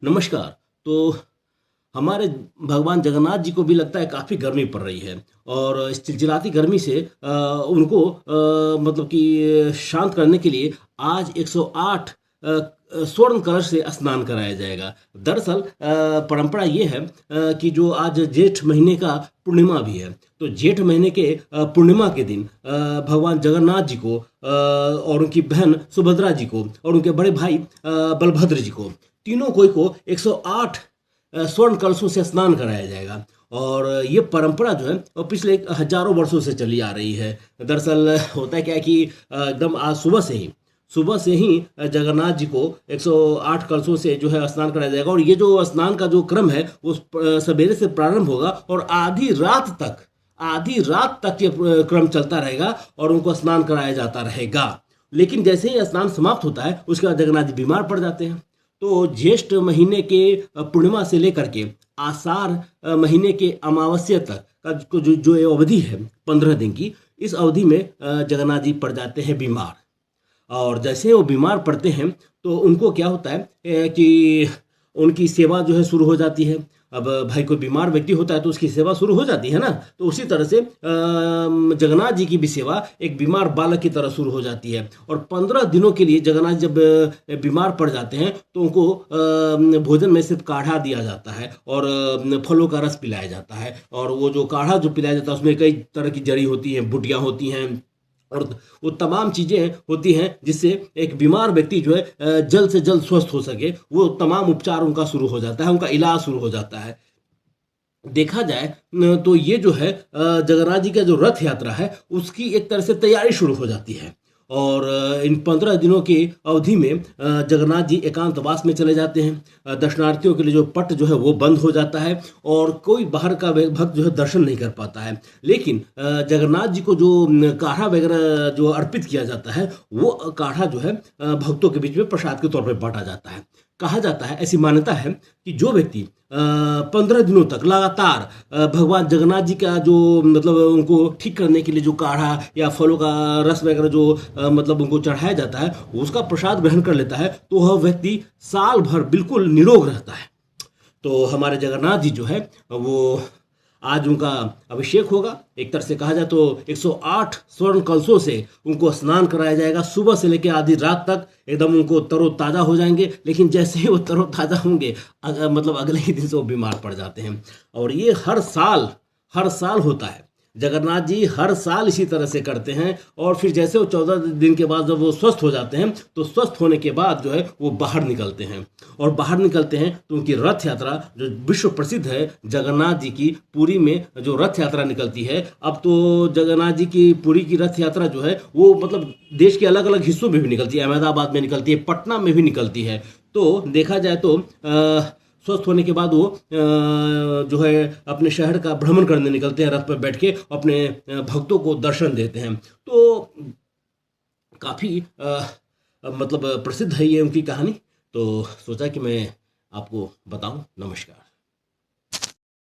नमस्कार। तो हमारे भगवान जगन्नाथ जी को भी लगता है काफ़ी गर्मी पड़ रही है और इस चिलचिलाती गर्मी से उनको मतलब कि शांत करने के लिए आज 108 स्वर्ण कलश से स्नान कराया जाएगा। दरअसल परंपरा ये है कि जो आज जेठ महीने का पूर्णिमा भी है, तो जेठ महीने के पूर्णिमा के दिन भगवान जगन्नाथ जी को और उनकी बहन सुभद्रा जी को और उनके बड़े भाई बलभद्र जी को, तीनों को 108 स्वर्ण कलशों से स्नान कराया जाएगा। और ये परंपरा जो है वो पिछले हजारों वर्षों से चली आ रही है। दरअसल होता है क्या है कि एकदम आज सुबह से ही जगन्नाथ जी को 108 कलशों से जो है स्नान कराया जाएगा। और ये जो स्नान का जो क्रम है वो सवेरे से प्रारंभ होगा और आधी रात तक ये क्रम चलता रहेगा और उनको स्नान कराया जाता रहेगा। लेकिन जैसे ही स्नान समाप्त होता है उसके बाद जगन्नाथ जी बीमार पड़ जाते हैं। तो ज्येष्ठ महीने के पूर्णिमा से लेकर के आषाढ़ महीने के अमावस्या तक का जो ये अवधि है 15 दिन की, इस अवधि में जगन्नाथ जी पड़ जाते हैं बीमार। और जैसे वो बीमार पड़ते हैं तो उनको क्या होता है कि उनकी सेवा जो है शुरू हो जाती है। अब भाई कोई बीमार व्यक्ति होता है तो उसकी सेवा शुरू हो जाती है ना, तो उसी तरह से जगन्नाथ जी की भी सेवा एक बीमार बालक की तरह शुरू हो जाती है। और 15 दिनों के लिए जगन्नाथ जब बीमार पड़ जाते हैं तो उनको भोजन में सिर्फ काढ़ा दिया जाता है और फलों का रस पिलाया जाता है। और वो जो काढ़ा जो पिलाया जाता है उसमें कई तरह की जड़ी होती हैं, बूटियाँ होती हैं और वो तमाम चीज़ें होती हैं जिससे एक बीमार व्यक्ति जो है जल्द से जल्द स्वस्थ हो सके। वो तमाम उपचार उनका शुरू हो जाता है, उनका इलाज शुरू हो जाता है। देखा जाए तो ये जो है जगन्नाथ जी का जो रथ यात्रा है उसकी एक तरह से तैयारी शुरू हो जाती है। और इन 15 दिनों की अवधि में जगन्नाथ जी एकांतवास में चले जाते हैं। दर्शनार्थियों के लिए जो पट जो है वो बंद हो जाता है और कोई बाहर का भक्त जो है दर्शन नहीं कर पाता है। लेकिन जगन्नाथ जी को जो काढ़ा वगैरह जो अर्पित किया जाता है वो काढ़ा जो है भक्तों के बीच में प्रसाद के तौर पर बांटा जाता है। कहा जाता है, ऐसी मान्यता है कि जो व्यक्ति 15 दिनों तक लगातार भगवान जगन्नाथ जी का जो मतलब उनको ठीक करने के लिए जो काढ़ा या फलों का रस वगैरह जो मतलब उनको चढ़ाया जाता है उसका प्रसाद ग्रहण कर लेता है तो वह व्यक्ति साल भर बिल्कुल निरोग रहता है। तो हमारे जगन्नाथ जी जो है वो आज उनका अभिषेक होगा। एक तरह से कहा जाए तो 108 स्वर्ण कलशों से उनको स्नान कराया जाएगा। सुबह से लेकर आधी रात तक एकदम उनको तरोताज़ा हो जाएंगे। लेकिन जैसे ही वो तरोताज़ा होंगे मतलब अगले ही दिन से वो बीमार पड़ जाते हैं। और ये हर साल होता है। जगन्नाथ जी हर साल इसी तरह से करते हैं। और फिर जैसे वो 14 दिन के बाद जब वो स्वस्थ हो जाते हैं तो स्वस्थ होने के बाद जो है वो बाहर निकलते हैं। और बाहर निकलते हैं तो उनकी रथ यात्रा जो विश्व प्रसिद्ध है जगन्नाथ जी की, पुरी में जो रथ यात्रा निकलती है। अब तो जगन्नाथ जी की पुरी की रथ यात्रा जो है वो मतलब देश के अलग अलग हिस्सों में भी निकलती है, अहमदाबाद में निकलती है, पटना में भी निकलती है। तो देखा जाए तो स्वस्थ होने के बाद वो जो है अपने शहर का भ्रमण करने निकलते हैं रथ पर बैठ के, अपने भक्तों को दर्शन देते हैं। तो काफ़ी मतलब प्रसिद्ध है ये उनकी कहानी। तो सोचा कि मैं आपको बताऊं। नमस्कार।